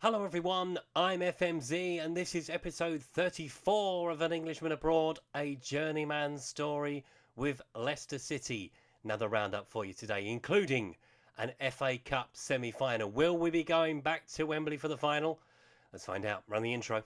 Hello everyone, I'm FMZ and this is episode 34 of An Englishman Abroad, a Journeyman Story with Leicester City. Another roundup for you today, including an FA Cup semi-final. Will we be going back to Wembley for the final? Let's find out. Run the intro.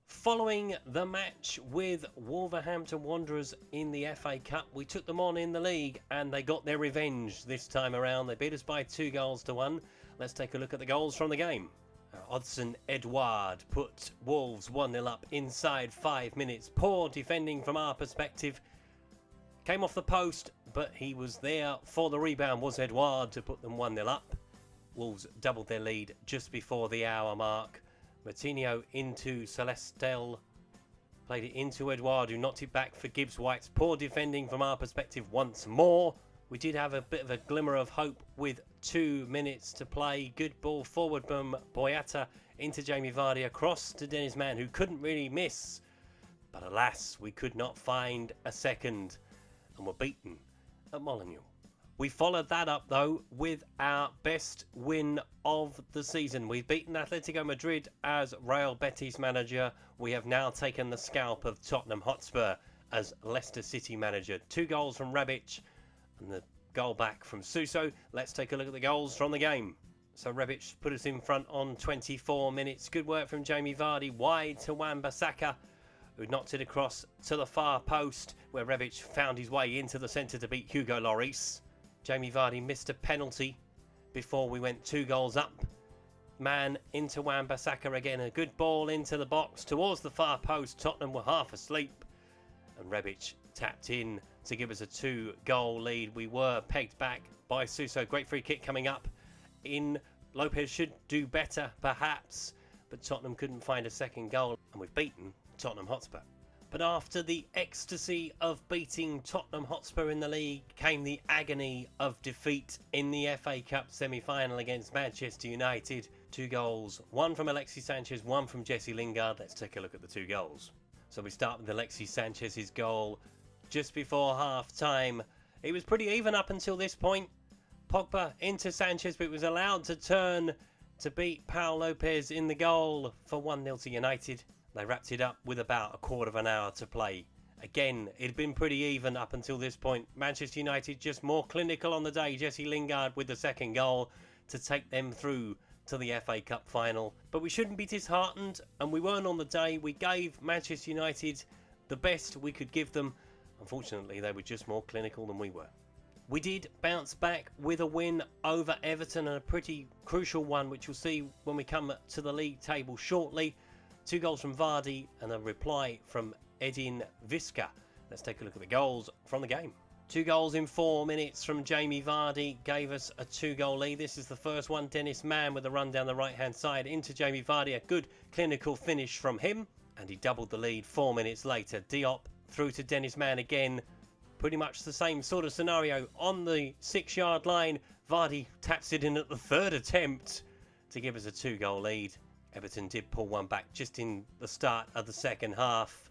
Following the match with Wolverhampton Wanderers in the FA Cup, we took them on in the league and they got their revenge this time around. They beat us by 2-1. Let's take a look at the goals from the game. An Edouard put Wolves 1-0 up inside 5 minutes. Poor defending from our perspective. Came off the post, but he was there for the rebound, was Edouard, to put them 1-0 up. Wolves doubled their lead just before the hour mark. Martinho into Celestel, played it into Edouard, who knocked it back for Gibbs White's poor defending from our perspective once more. We did have a bit of a glimmer of hope with 2 minutes to play. Good ball forward from Boyata into Jamie Vardy, across to Dennis Mann, who couldn't really miss. But alas, we could not find a second and were beaten at Molineux. We followed that up, though, with our best win of the season. We've beaten Atletico Madrid as Real Betis manager. We have now taken the scalp of Tottenham Hotspur as Leicester City manager. 2 goals from Rebic and the goal back from Suso. Let's take a look at the goals from the game. So Rebic put us in front on 24 minutes. Good work from Jamie Vardy, wide to Wan-Bissaka, who knocked it across to the far post, where Rebic found his way into the centre to beat Hugo Lloris. Jamie Vardy missed a penalty before we went 2 goals up. Man into Wan-Bissaka again. A good ball into the box towards the far post. Tottenham were half asleep. And Rebic tapped in to give us a 2-goal lead. We were pegged back by Suso. Great free kick coming up in. Lopez should do better, perhaps. But Tottenham couldn't find a second goal. And we've beaten Tottenham Hotspur. But after the ecstasy of beating Tottenham Hotspur in the league came the agony of defeat in the FA Cup semi-final against Manchester United. 2 goals, one from Alexis Sanchez, one from Jesse Lingard. Let's take a look at the 2 goals. So we start with Alexis Sanchez's goal just before half-time. It was pretty even up until this point. Pogba into Sanchez, but was allowed to turn to beat Paul Lopez in the goal for 1-0 to United. They wrapped it up with about a quarter of an hour to play. Again, it had been pretty even up until this point. Manchester United just more clinical on the day. Jesse Lingard with the second goal to take them through to the FA Cup final. But we shouldn't be disheartened, and we weren't on the day. We gave Manchester United the best we could give them. Unfortunately, they were just more clinical than we were. We did bounce back with a win over Everton, and a pretty crucial one, which you'll see when we come to the league table shortly. 2 goals from Vardy and a reply from Edin Visca. Let's take a look at the goals from the game. 2 goals in 4 minutes from Jamie Vardy gave us a 2-goal lead. This is the first one. Dennis Mann with a run down the right-hand side into Jamie Vardy. A good clinical finish from him. And he doubled the lead 4 minutes later. Diop through to Dennis Mann again. Pretty much the same sort of scenario on the 6-yard line. Vardy taps it in at the 3rd attempt to give us a 2-goal lead. Everton did pull one back just in the start of the second half.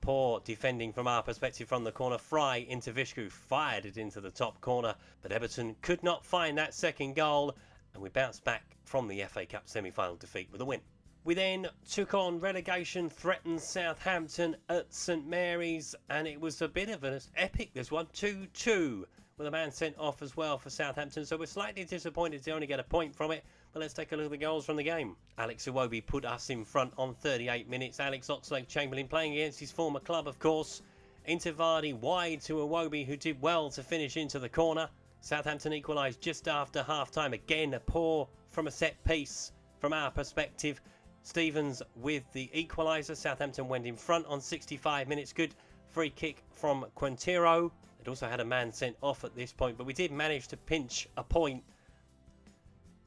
Poor defending from our perspective from the corner. Fry into Vishku, fired it into the top corner. But Everton could not find that second goal, and we bounced back from the FA Cup semi-final defeat with a win. We then took on relegation, threatened Southampton at St Mary's, and it was a bit of an epic, this one. 2-2, with a man sent off as well for Southampton. So we're slightly disappointed to only get a point from it. But let's take a look at the goals from the game. Alex Iwobi put us in front on 38 minutes. Alex Oxlade-Chamberlain, playing against his former club, of course. Into Vardy, wide to Iwobi, who did well to finish into the corner. Southampton equalised just after half-time. Again, a poor from a set piece from our perspective. Stevens with the equaliser. Southampton went in front on 65 minutes. Good free kick from Quintero. It also had a man sent off at this point, but we did manage to pinch a point.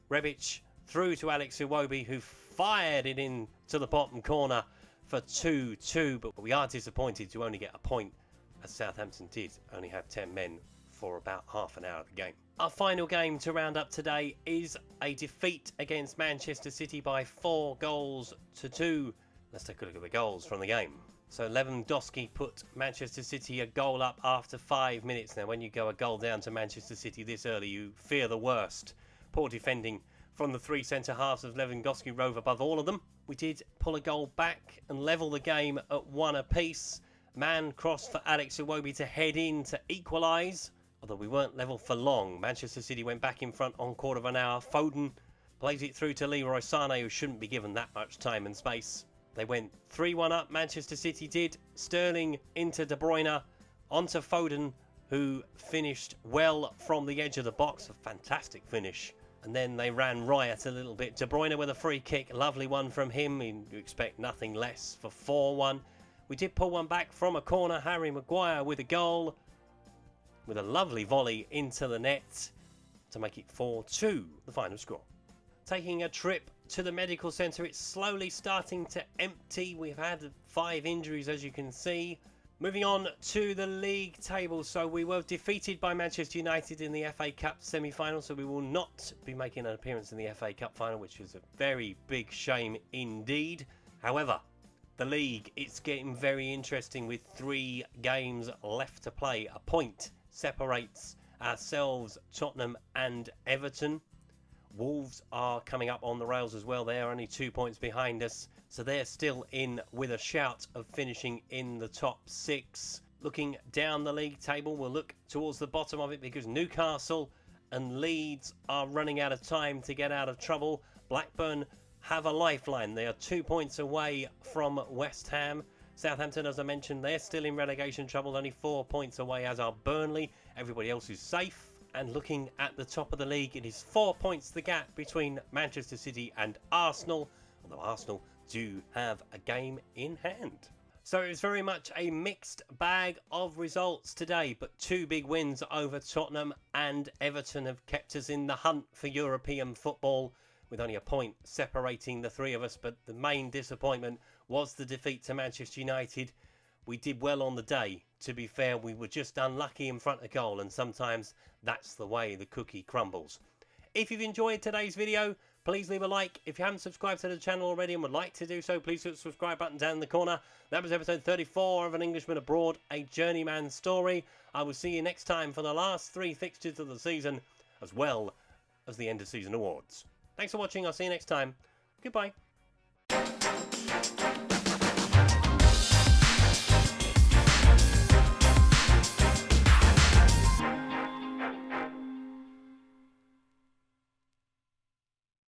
Rebic through to Alex Iwobi, who fired it into the bottom corner for 2-2, but we are disappointed to only get a point as Southampton did only have 10 men for about half an hour of the game. Our final game to round up today is a defeat against Manchester City by 4-2. Let's take a look at the goals from the game. So Lewandowski put Manchester City a goal up after 5 minutes. Now when you go a goal down to Manchester City this early, you fear the worst. Poor defending from the three centre-halves of Lewandowski rove above all of them. We did pull a goal back and level the game at 1 apiece. Man cross for Alex Iwobi to head in to equalise. Although we weren't level for long. Manchester City went back in front on quarter of an hour. Foden plays it through to Leroy Sané, who shouldn't be given that much time and space. They went 3-1 up, Manchester City did. Sterling into De Bruyne, onto Foden, who finished well from the edge of the box. A fantastic finish. And then they ran riot a little bit. De Bruyne with a free kick. Lovely one from him. You expect nothing less for 4-1. We did pull one back from a corner. Harry Maguire with a goal, with a lovely volley into the net to make it 4-2, the final score. Taking a trip to the medical centre, it's slowly starting to empty. We've had 5 injuries, as you can see. Moving on to the league table. So we were defeated by Manchester United in the FA Cup semi-final, so we will not be making an appearance in the FA Cup final, which is a very big shame indeed. However, the league, it's getting very interesting with 3 games left to play. A point separates ourselves, Tottenham and Everton. Wolves are coming up on the rails as well. They're only 2 points behind us, so they're still in with a shout of finishing in the top 6. Looking down the league table, we'll look towards the bottom of it because Newcastle and Leeds are running out of time to get out of trouble. Blackburn have a lifeline. They are 2 points away from West Ham. Southampton, as I mentioned, they're still in relegation trouble, only 4 points away, as are Burnley. Everybody else is safe. And looking at the top of the league, it is 4 points the gap between Manchester City and Arsenal, although Arsenal do have a game in hand. So it's very much a mixed bag of results today, but 2 big wins over Tottenham and Everton have kept us in the hunt for European football, with only a point separating the 3 of us. But the main disappointment was the defeat to Manchester United. We did well on the day. To be fair, we were just unlucky in front of goal, and sometimes that's the way the cookie crumbles. If you've enjoyed today's video, please leave a like. If you haven't subscribed to the channel already and would like to do so, please hit the subscribe button down in the corner. That was episode 34 of An Englishman Abroad, a Journeyman Story. I will see you next time for the last 3 fixtures of the season, as well as the end of season awards. Thanks for watching. I'll see you next time. Goodbye.